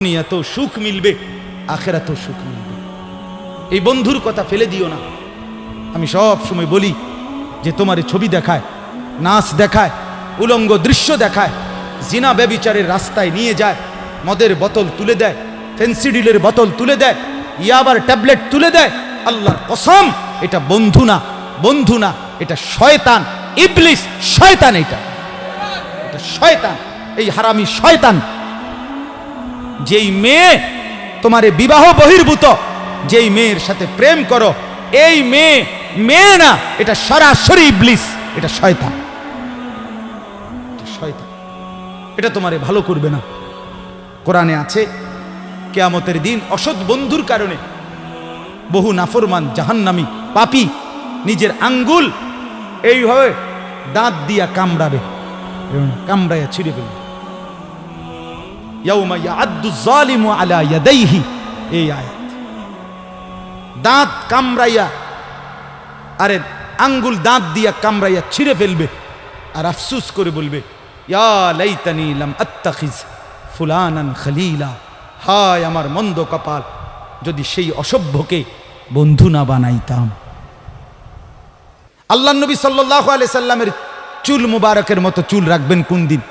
দুনিয়াতেও সুখ মিলবে, আখিরাতেও সুখ মিলবে। এই বন্ধুর কথা ফেলে দিও না। আমি সব সময় বলি যে তোমার ছবি দেখায়, নাচ দেখায়, উলঙ্গ দৃশ্য দেখায়, জিনা ব্যভিচারের রাস্তায় নিয়ে যায়, মদের বোতল তুলে দেয়, ফেন্সিডিলের বোতল তুলে দেয়, ইয়াবার ট্যাবলেট তুলে দেয়, আল্লাহর কসম এটা বন্ধু না, বন্ধু না, এটা শয়তান, ইবলিস, শয়তান। এটা শয়তান, এই হারামি শয়তান। যেই মেয়ে তোমারে বিবাহ বহির্ভূত, যেই মেয়ের সাথে প্রেম করো, এই মেয়ে মেয়ে না, এটা সরাসরি ইবলিস, এটা শয়তান, শয়তান। এটা তোমারে ভালো করবে না। কোরআনে আছে কিয়ামতের দিন অসৎ বন্ধুর কারণে বহু নাফরমান জাহান্নামী পাপী নিজের আঙ্গুল এইভাবে দাঁত দিয়া কামড়াবে, কামড়াইয়া ছিঁড়ে ফেলবে। ইয়াউমা ইয়াআদ্দু যালিমু আলা ইয়াদাইহি, এই আয়াত। দাঁত কামড়াইয়া, আরে আঙ্গুল দাঁত দিয়া কামড়াইয়া ছিঁড়ে ফেলবে, আর আফসোস করে বলবে ইয়া লাইতানি লাম আত্তাখিজ ফুলানান খলিলা, হায় আমার মন্দ কপাল, যদি সেই অসভ্যকে বন্ধু না বানাইতাম। আল্লাহর নবী সাল্লাল্লাহু আলাইহি সাল্লামের চুল মুবারকের মতো চুল রাখবেন কোন দিন?